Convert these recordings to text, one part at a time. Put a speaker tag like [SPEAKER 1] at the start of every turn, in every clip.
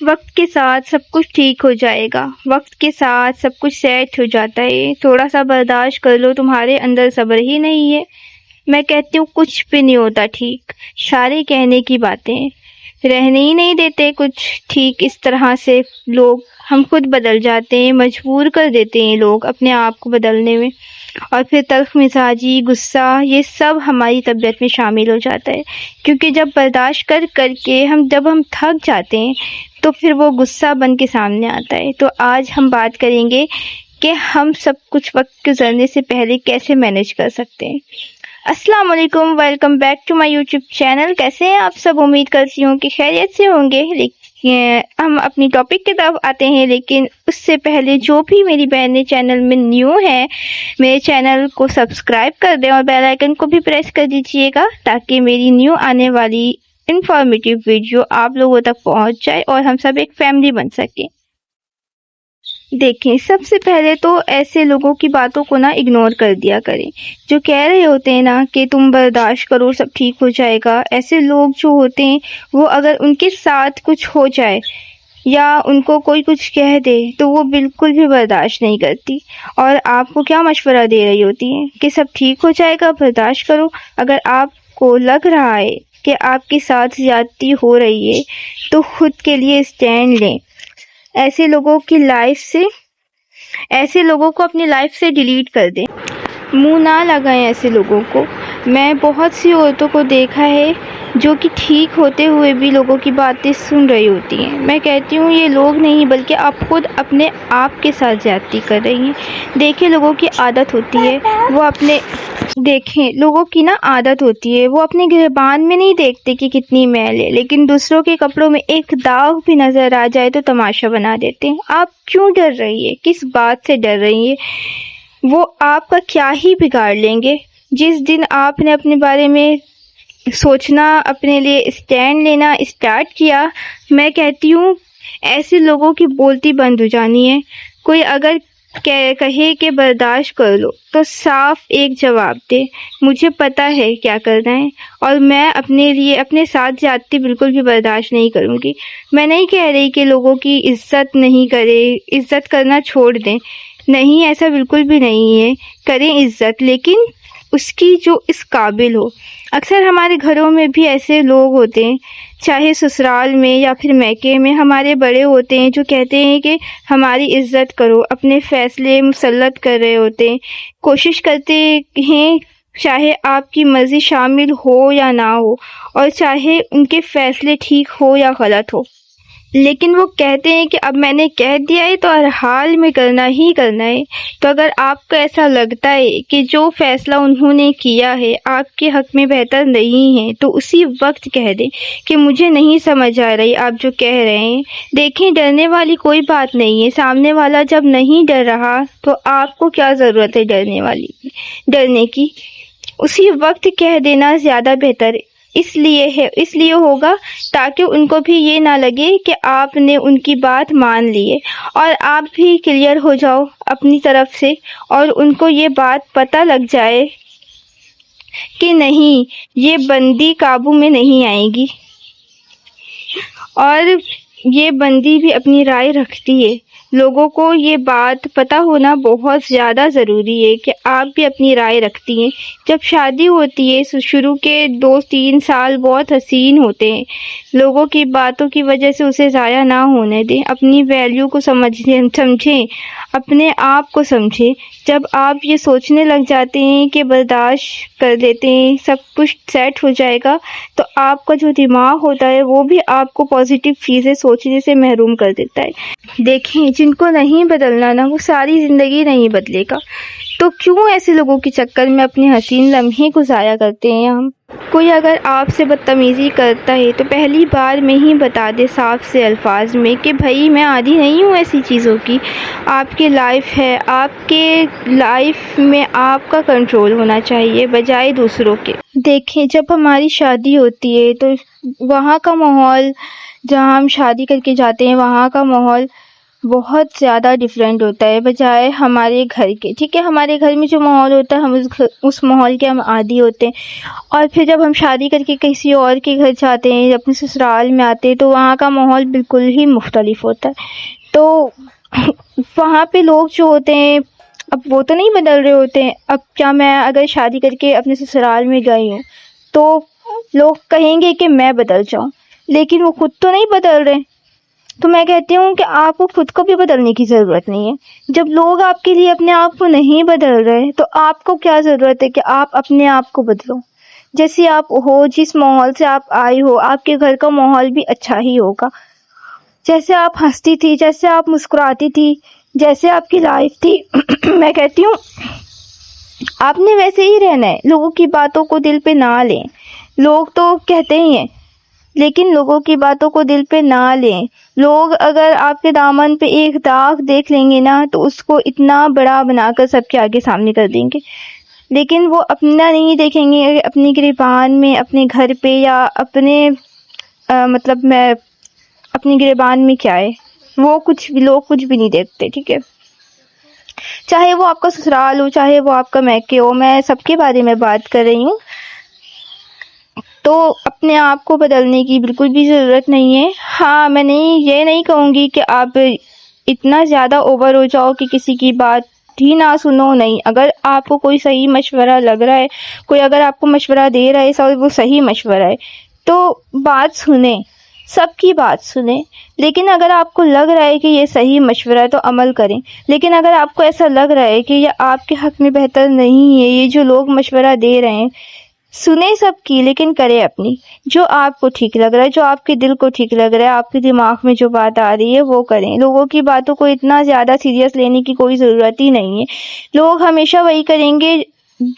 [SPEAKER 1] وقت کے ساتھ سب کچھ ٹھیک ہو جائے گا، وقت کے ساتھ سب کچھ سیٹ ہو جاتا ہے، تھوڑا سا برداشت کر لو، تمہارے اندر صبر ہی نہیں ہے۔ میں کہتی ہوں کچھ بھی نہیں ہوتا ٹھیک، سارے کہنے کی باتیں، رہنے ہی نہیں دیتے کچھ ٹھیک اس طرح سے لوگ، ہم خود بدل جاتے ہیں، مجبور کر دیتے ہیں لوگ اپنے آپ کو بدلنے میں، اور پھر تلخ مزاجی، غصہ، یہ سب ہماری طبیعت میں شامل ہو جاتا ہے، کیونکہ جب برداشت کر کر کے جب ہم تھک جاتے ہیں تو پھر وہ غصہ بن کے سامنے آتا ہے۔ تو آج ہم بات کریں گے کہ ہم سب کچھ وقت گزرنے سے پہلے کیسے مینیج کر سکتے ہیں۔ السلام علیکم، welcome back to my YouTube channel. کیسے ہیں آپ سب؟ امید کرتی ہوں کہ خیریت سے ہوں گے۔ ہم اپنی ٹاپک کی طرف آتے ہیں، لیکن اس سے پہلے جو بھی میری بہنیں چینل میں نیو ہے، میرے چینل کو سبسکرائب کر دیں اور بیل آئیکن کو بھی پریس کر دیجیے گا، تاکہ میری نیو آنے والی انفارمیٹیو ویڈیو آپ لوگوں تک پہنچ جائے اور ہم سب ایک فیملی بن سکیں۔ دیکھیں، سب سے پہلے تو ایسے لوگوں کی باتوں کو اگنور کر دیا کریں جو کہہ رہے ہوتے ہیں کہ تم برداشت کرو سب ٹھیک ہو جائے گا۔ ایسے لوگ جو ہوتے ہیں وہ اگر ان کے ساتھ کچھ ہو جائے یا ان کو کوئی کچھ کہہ دے تو وہ بالکل بھی برداشت نہیں کرتی، اور آپ کو کیا مشورہ دے رہی ہوتی ہیں کہ سب ٹھیک ہو جائے گا، برداشت کرو۔ اگر آپ کو لگ رہا ہے کہ آپ کے ساتھ زیادتی ہو رہی ہے تو خود کے لیے اسٹینڈ لیں۔ ایسے لوگوں کو اپنی لائف سے ڈیلیٹ کر دیں، منہ نہ لگائیں ایسے لوگوں کو۔ میں بہت سی عورتوں کو دیکھا ہے جو کہ ٹھیک ہوتے ہوئے بھی لوگوں کی باتیں سن رہی ہوتی ہیں۔ میں کہتی ہوں یہ لوگ نہیں بلکہ آپ خود اپنے آپ کے ساتھ زیادتی کر رہی ہیں۔ دیکھیں، لوگوں کی عادت ہوتی ہے وہ اپنے گریبان میں نہیں دیکھتے کہ کتنی میل ہے، لیکن دوسروں کے کپڑوں میں ایک داغ بھی نظر آ جائے تو تماشا بنا دیتے ہیں۔ آپ کیوں ڈر رہی ہے؟ کس بات سے ڈر رہی ہے؟ وہ آپ کا کیا ہی بگاڑ لیں گے؟ جس دن آپ نے اپنے بارے میں سوچنا، اپنے لیے اسٹینڈ لینا اسٹارٹ کیا، میں کہتی ہوں ایسے لوگوں کی بولتی بند ہو جانی ہے۔ کوئی اگر کہے کہ برداشت کر لو تو صاف ایک جواب دے، مجھے پتا ہے کیا کرنا ہے، اور میں اپنے ساتھ زیادتی بالکل بھی برداشت نہیں کروں گی۔ میں نہیں کہہ رہی کہ لوگوں کی عزت نہیں کرے، عزت کرنا چھوڑ دیں، نہیں، ایسا بالکل بھی نہیں ہے، کریں عزت، لیکن اس کی جو اس قابل ہو۔ اکثر ہمارے گھروں میں بھی ایسے لوگ ہوتے ہیں، چاہے سسرال میں یا پھر میکے میں، ہمارے بڑے ہوتے ہیں جو کہتے ہیں کہ ہماری عزت کرو، اپنے فیصلے مسلط کر رہے ہوتے ہیں، کوشش کرتے ہیں چاہے آپ کی مرضی شامل ہو یا نہ ہو، اور چاہے ان کے فیصلے ٹھیک ہو یا غلط ہو، لیکن وہ کہتے ہیں کہ اب میں نے کہہ دیا ہے تو ہر حال میں کرنا ہی کرنا ہے۔ تو اگر آپ کو ایسا لگتا ہے کہ جو فیصلہ انہوں نے کیا ہے آپ کے حق میں بہتر نہیں ہے تو اسی وقت کہہ دیں کہ مجھے نہیں سمجھ آ رہی آپ جو کہہ رہے ہیں۔ دیکھیں، ڈرنے والی کوئی بات نہیں ہے، سامنے والا جب نہیں ڈر رہا تو آپ کو کیا ضرورت ہے ڈرنے کی؟ اسی وقت کہہ دینا زیادہ بہتر اس لیے ہوگا تاکہ ان کو بھی یہ نہ لگے کہ آپ نے ان کی بات مان لی ہے، اور آپ بھی کلیئر ہو جاؤ اپنی طرف سے، اور ان کو یہ بات پتہ لگ جائے کہ نہیں، یہ بندی قابو میں نہیں آئے گی، اور یہ بندی بھی اپنی رائے رکھتی ہے۔ لوگوں کو یہ بات پتہ ہونا بہت زیادہ ضروری ہے کہ آپ بھی اپنی رائے رکھتی ہیں۔ جب شادی ہوتی ہے شروع کے 2-3 سال بہت حسین ہوتے ہیں، لوگوں کی باتوں کی وجہ سے اسے ضائع نہ ہونے دیں، اپنی ویلیو کو سمجھیں، اپنے آپ کو سمجھیں۔ جب آپ یہ سوچنے لگ جاتے ہیں کہ برداشت کر لیتے ہیں سب کچھ سیٹ ہو جائے گا، تو آپ کا جو دماغ ہوتا ہے وہ بھی آپ کو پازیٹیو چیزیں سوچنے سے محروم کر دیتا ہے۔ دیکھیں، جن کو نہیں بدلنا وہ ساری زندگی نہیں بدلے گا، تو کیوں ایسے لوگوں کے چکر میں اپنے حسین لمحے کو ضائع کرتے ہیں ہم؟ کوئی اگر آپ سے بدتمیزی کرتا ہے تو پہلی بار میں ہی بتا دے صاف سے الفاظ میں کہ بھائی میں عادی نہیں ہوں ایسی چیزوں کی، آپ کی لائف ہے، آپ کے لائف میں آپ کا کنٹرول ہونا چاہیے بجائے دوسروں کے۔ دیکھیں، جب ہماری شادی ہوتی ہے تو وہاں کا ماحول، جہاں ہم شادی کر کے جاتے ہیں وہاں کا ماحول بہت زیادہ ڈفرینٹ ہوتا ہے بجائے ہمارے گھر کے. ٹھیک ہے, ہمارے گھر میں جو ماحول ہوتا ہے ہم اس ماحول کے ہم عادی ہوتے ہیں, اور پھر جب ہم شادی کر کے کسی اور کے گھر جاتے ہیں, اپنے سسرال میں آتے ہیں, تو وہاں کا ماحول بالکل ہی مختلف ہوتا ہے. تو وہاں پہ لوگ جو ہوتے ہیں اب وہ تو نہیں بدل رہے ہوتے ہیں. اب کیا میں اگر شادی کر کے اپنے سسرال میں گئی ہوں تو لوگ کہیں گے کہ میں بدل جاؤں, لیکن وہ خود تو نہیں بدل رہے. تو میں کہتی ہوں کہ آپ کو خود کو بھی بدلنے کی ضرورت نہیں ہے. جب لوگ آپ کے لیے اپنے آپ کو نہیں بدل رہے تو آپ کو کیا ضرورت ہے کہ آپ اپنے آپ کو بدلو. جیسے آپ ہو, جس ماحول سے آپ آئی ہو, آپ کے گھر کا ماحول بھی اچھا ہی ہوگا. جیسے آپ ہنستی تھی, جیسے آپ مسکراتی تھی, جیسے آپ کی لائف تھی, میں کہتی ہوں آپ نے ویسے ہی رہنا ہے. لوگوں کی باتوں کو دل پہ نہ لیں. لوگ تو کہتے ہی ہیں لیکن لوگوں کی باتوں کو دل پہ نہ لیں. لوگ اگر آپ کے دامن پہ ایک داغ دیکھ لیں گے نا تو اس کو اتنا بڑا بنا کر سب کے آگے سامنے کر دیں گے, لیکن وہ اپنا نہیں دیکھیں گے اپنی گریبان میں, اپنے گھر پہ, یا اپنے مطلب میں اپنی گریبان میں کیا ہے, وہ کچھ بھی لوگ کچھ بھی نہیں دیکھتے. ٹھیک ہے, چاہے وہ آپ کا سسرال ہو, چاہے وہ آپ کا میکے ہو, میں سب کے بارے میں بات کر رہی ہوں. تو اپنے آپ کو بدلنے کی بالکل بھی ضرورت نہیں ہے. ہاں, میں یہ نہیں کہوں گی کہ آپ اتنا زیادہ اوور ہو جاؤ کہ کسی کی بات ہی نہ سنو. نہیں, اگر آپ کو کوئی صحیح مشورہ لگ رہا ہے, کوئی اگر آپ کو مشورہ دے رہا ہے, وہ صحیح مشورہ ہے, تو بات سنیں, سب کی بات سنیں. لیکن اگر آپ کو لگ رہا ہے کہ یہ صحیح مشورہ ہے تو عمل کریں. لیکن اگر آپ کو ایسا لگ رہا ہے کہ یہ آپ کے حق میں بہتر نہیں ہے, یہ جو لوگ مشورہ دے رہے ہیں, سنیں سب کی لیکن کریں اپنی. جو آپ کو ٹھیک لگ رہا ہے, جو آپ کے دل کو ٹھیک لگ رہا ہے, آپ کے دماغ میں جو بات آ رہی ہے وہ کریں. لوگوں کی باتوں کو اتنا زیادہ سیریس لینے کی کوئی ضرورت ہی نہیں ہے. لوگ ہمیشہ وہی کریں گے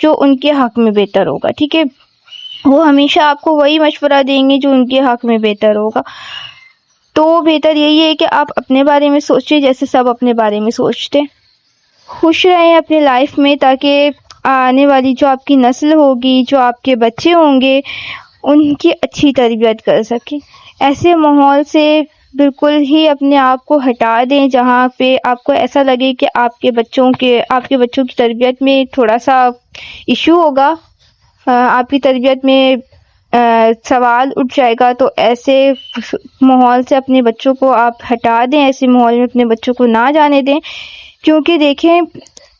[SPEAKER 1] جو ان کے حق میں بہتر ہوگا. ٹھیک ہے, وہ ہمیشہ آپ کو وہی مشورہ دیں گے جو ان کے حق میں بہتر ہوگا. تو بہتر یہی ہے کہ آپ اپنے بارے میں سوچیں جیسے سب اپنے بارے میں سوچتے. خوش رہیں اپنے لائف میں, تاکہ آنے والی جو آپ کی نسل ہوگی, جو آپ کے بچے ہوں گے, ان کی اچھی تربیت کر سکیں. ایسے ماحول سے بالکل ہی اپنے آپ کو ہٹا دیں جہاں پہ آپ کو ایسا لگے کہ آپ کے بچوں کی تربیت میں تھوڑا سا ایشو ہوگا, آپ کی تربیت میں سوال اٹھ جائے گا. تو ایسے ماحول سے اپنے بچوں کو آپ ہٹا دیں, ایسے ماحول میں اپنے بچوں کو نہ جانے دیں. کیونکہ دیکھیں,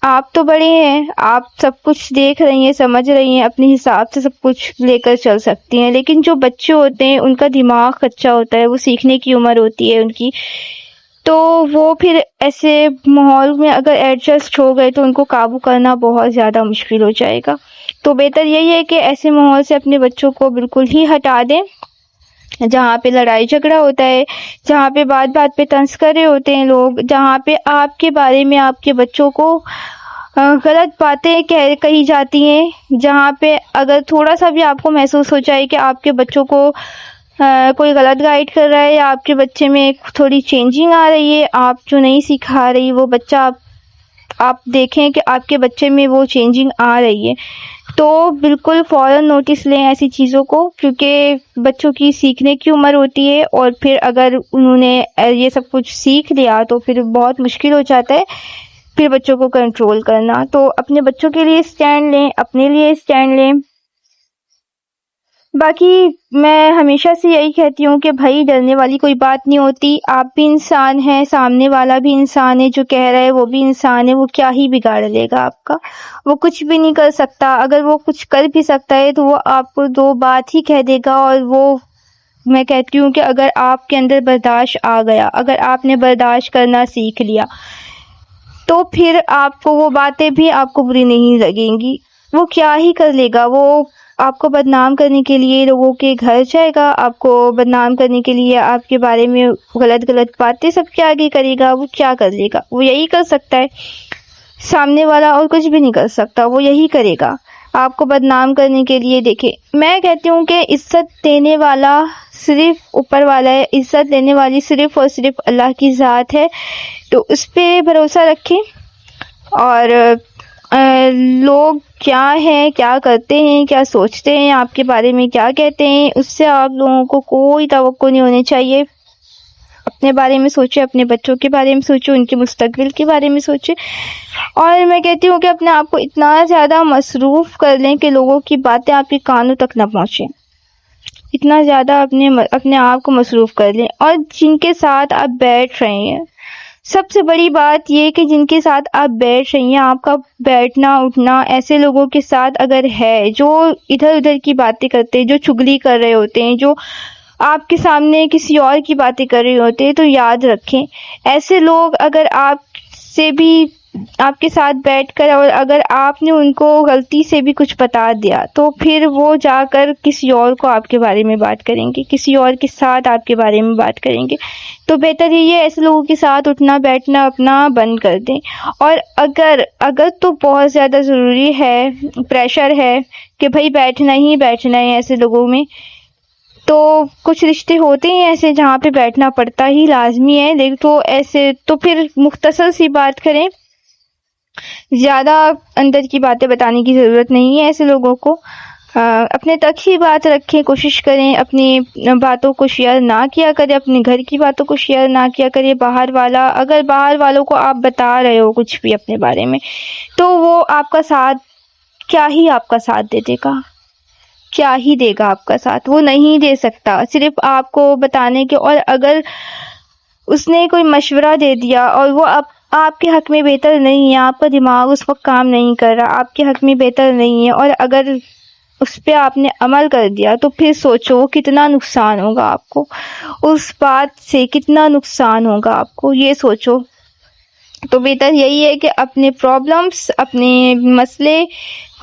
[SPEAKER 1] آپ تو بڑے ہیں, آپ سب کچھ دیکھ رہی ہیں, سمجھ رہی ہیں, اپنے حساب سے سب کچھ لے کر چل سکتی ہیں. لیکن جو بچے ہوتے ہیں ان کا دماغ کچا ہوتا ہے, وہ سیکھنے کی عمر ہوتی ہے ان کی. تو وہ پھر ایسے ماحول میں اگر ایڈجسٹ ہو گئے تو ان کو قابو کرنا بہت زیادہ مشکل ہو جائے گا. تو بہتر یہی ہے کہ ایسے ماحول سے اپنے بچوں کو بالکل ہی ہٹا دیں جہاں پہ لڑائی جھگڑا ہوتا ہے, جہاں پہ بات بات پہ طنز کر رہے ہوتے ہیں لوگ, جہاں پہ آپ کے بارے میں آپ کے بچوں کو غلط باتیں کہی جاتی ہیں, جہاں پہ اگر تھوڑا سا بھی آپ کو محسوس ہو جائے کہ آپ کے بچوں کو کوئی غلط گائیڈ کر رہا ہے, یا آپ کے بچے میں تھوڑی چینجنگ آ رہی ہے, آپ جو نہیں سکھا رہی وہ بچہ آپ دیکھیں کہ آپ کے بچے میں وہ چینجنگ آ رہی ہے, تو بالکل فوراً نوٹس لیں ایسی چیزوں کو. کیونکہ بچوں کی سیکھنے کی عمر ہوتی ہے, اور پھر اگر انہوں نے یہ سب کچھ سیکھ لیا تو پھر بہت مشکل ہو جاتا ہے پھر بچوں کو کنٹرول کرنا. تو اپنے بچوں کے لیے اسٹینڈ لیں, اپنے لیے اسٹینڈ لیں. باقی میں ہمیشہ سے یہی کہتی ہوں کہ بھائی ڈرنے والی کوئی بات نہیں ہوتی. آپ بھی انسان ہیں, سامنے والا بھی انسان ہے, جو کہہ رہا ہے وہ بھی انسان ہے. وہ کیا ہی بگاڑ لے گا آپ کا, وہ کچھ بھی نہیں کر سکتا. اگر وہ کچھ کر بھی سکتا ہے تو وہ آپ کو دو بات ہی کہہ دے گا. اور وہ میں کہتی ہوں کہ اگر آپ کے اندر برداشت آ گیا, اگر آپ نے برداشت کرنا سیکھ لیا, تو پھر آپ کو وہ باتیں بھی آپ کو بری نہیں لگیں گی. وہ کیا ہی کر لے گا, وہ آپ کو بدنام کرنے کے لیے لوگوں کے گھر جائے گا, آپ کو بدنام کرنے کے لیے آپ کے بارے میں غلط باتیں سب کے آگے کرے گا. وہ کیا کر لے گا, وہ یہی کر سکتا ہے, سامنے والا اور کچھ بھی نہیں کر سکتا, وہ یہی کرے گا آپ کو بدنام کرنے کے لیے. دیکھیں, میں کہتی ہوں کہ عزت دینے والا صرف اوپر والا ہے, عزت دینے والی صرف اور صرف اللہ کی ذات ہے. تو اس پہ بھروسہ رکھیں. اور لوگ کیا ہیں, کیا کرتے ہیں, کیا سوچتے ہیں, آپ کے بارے میں کیا کہتے ہیں, اس سے آپ لوگوں کو کوئی توقع نہیں ہونی چاہیے. اپنے اپنے بارے میں سوچے، اپنے بچوں کے بارے میں سوچے، ان کے مستقبل کے بارے میں سوچے. اور میں کہتی ہوں کہ اپنے آپ کو اتنا زیادہ مصروف کر لیں کہ لوگوں کی باتیں آپ کے کانوں تک نہ پہنچیں. اتنا زیادہ اپنے آپ کو مصروف کر لیں. اور جن کے ساتھ آپ بیٹھ رہے ہیں، سب سے بڑی بات یہ کہ جن کے ساتھ آپ بیٹھ رہی ہیں، آپ کا بیٹھنا اٹھنا ایسے لوگوں کے ساتھ اگر ہے جو ادھر ادھر کی باتیں کرتے ہیں، جو چگلی کر رہے ہوتے ہیں، جو آپ کے سامنے کسی اور کی باتیں کر رہے ہوتے ہیں، تو یاد رکھیں ایسے لوگ اگر آپ کے ساتھ بیٹھ کر اور اگر آپ نے ان کو غلطی سے بھی کچھ بتا دیا تو پھر وہ جا کر کسی اور کو آپ کے بارے میں بات کریں گے، کسی اور کے ساتھ آپ کے بارے میں بات کریں گے. تو بہتر یہ ہے ایسے لوگوں کے ساتھ اٹھنا بیٹھنا اپنا بند کر دیں. اور اگر تو بہت زیادہ ضروری ہے، پریشر ہے کہ بھئی بیٹھنا ہی بیٹھنا ہے ایسے لوگوں میں، تو کچھ رشتے ہوتے ہیں ایسے جہاں پہ بیٹھنا پڑتا ہی لازمی ہے. لیکن تو ایسے تو پھر مختصر سی بات کریں، زیادہ اندر کی باتیں بتانے کی ضرورت نہیں ہے ایسے لوگوں کو. اپنے تک ہی بات رکھیں، کوشش کریں اپنی باتوں کو شیئر نہ کیا کریں، اپنے گھر کی باتوں کو شیئر نہ کیا کریں. اگر باہر والوں کو آپ بتا رہے ہو کچھ بھی اپنے بارے میں، تو وہ آپ کا ساتھ کیا ہی آپ کا ساتھ دے گا، کیا ہی دے گا آپ کا ساتھ، وہ نہیں دے سکتا صرف آپ کو بتانے کے. اور اگر اس نے کوئی مشورہ دے دیا اور وہ آپ کے حق میں بہتر نہیں ہے، آپ کا دماغ اس وقت کام نہیں کر رہا، آپ کے حق میں بہتر نہیں ہے، اور اگر اس پہ آپ نے عمل کر دیا تو پھر سوچو کتنا نقصان ہوگا آپ کو، اس بات سے کتنا نقصان ہوگا آپ کو، یہ سوچو. تو بہتر یہی ہے کہ اپنے پرابلمس، اپنے مسئلے،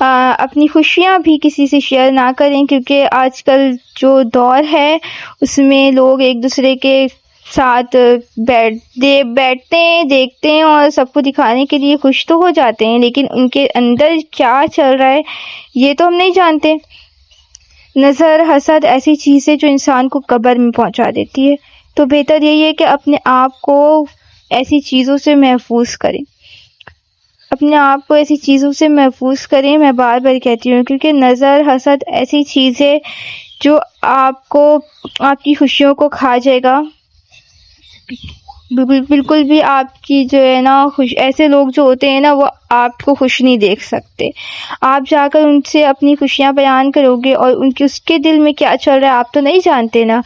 [SPEAKER 1] اپنی خوشیاں بھی کسی سے شیئر نہ کریں، کیونکہ آج کل جو دور ہے اس میں لوگ ایک دوسرے کے ساتھ بیٹھتے ہیں، دیکھتے ہیں اور سب کو دکھانے کے لیے خوش تو ہو جاتے ہیں، لیکن ان کے اندر کیا چل رہا ہے یہ تو ہم نہیں جانتے. نظر، حسد ایسی چیز ہے جو انسان کو قبر میں پہنچا دیتی ہے. تو بہتر یہی ہے کہ اپنے آپ کو ایسی چیزوں سے محفوظ کریں، اپنے آپ کو ایسی چیزوں سے محفوظ کریں. میں بار بار کہتی ہوں کیونکہ نظر، حسد ایسی چیز ہے جو آپ کی خوشیوں کو کھا جائے گا. بالکل بھی آپ کی جو ہے نا ایسے لوگ جو ہوتے ہیں نا وہ آپ کو خوش نہیں دیکھ سکتے. آپ جا کر ان سے اپنی خوشیاں بیان کرو گے اور اس کے دل میں کیا چل رہا ہے آپ تو نہیں جانتے نا.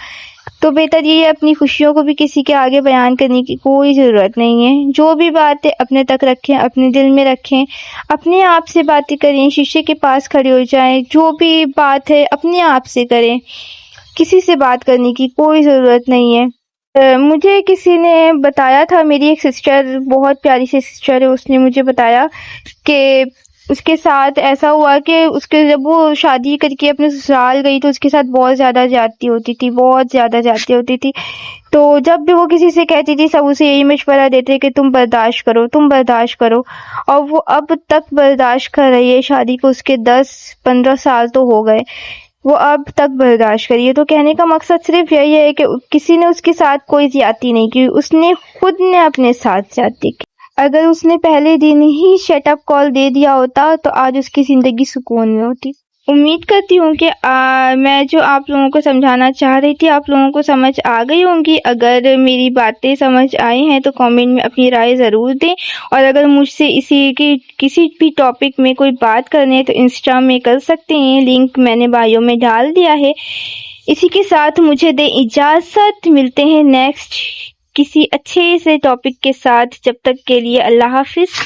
[SPEAKER 1] تو بہتر یہ ہے اپنی خوشیوں کو بھی کسی کے آگے بیان کرنے کی کوئی ضرورت نہیں ہے. جو بھی بات ہے اپنے تک رکھیں، اپنے دل میں رکھیں، اپنے آپ سے باتیں کریں، شیشے کے پاس کھڑے ہو جائیں، جو بھی بات ہے اپنے آپ سے کریں، کسی سے بات کرنے کی کوئی ضرورت نہیں ہے. مجھے کسی نے بتایا تھا، میری ایک سسٹر، بہت پیاری سی سسٹر ہے، اس نے مجھے بتایا کہ اس کے ساتھ ایسا ہوا کہ جب وہ شادی کر کے اپنے سسرال گئی تو اس کے ساتھ بہت زیادہ زیادتی ہوتی تھی. تو جب بھی وہ کسی سے کہتی تھی سب اسے یہی مشورہ دیتے کہ تم برداشت کرو. اور وہ اب تک برداشت کر رہی ہے. شادی کو اس کے 10-15 سال تو ہو گئے، وہ اب تک برداشت کریے. تو کہنے کا مقصد صرف یہی ہے کہ کسی نے اس کے ساتھ کوئی زیادتی نہیں کی، اس نے خود نے اپنے ساتھ زیادتی کی. اگر اس نے پہلے دن ہی شٹ اپ کال دے دیا ہوتا تو آج اس کی زندگی سکون میں ہوتی. امید کرتی ہوں کہ میں جو آپ لوگوں کو سمجھانا چاہ رہی تھی آپ لوگوں کو سمجھ آ گئی ہوں گی. اگر میری باتیں سمجھ آئی ہیں تو کامنٹ میں اپنی رائے ضرور دیں، اور اگر مجھ سے کسی بھی ٹاپک میں کوئی بات کرنی ہے تو انسٹا میں کر سکتے ہیں، لنک میں نے بائیو میں ڈال دیا ہے. اسی کے ساتھ مجھے دیں اجازت، ملتے ہیں نیکسٹ کسی اچھے سے ٹاپک کے ساتھ. جب تک کے لیے اللہ حافظ.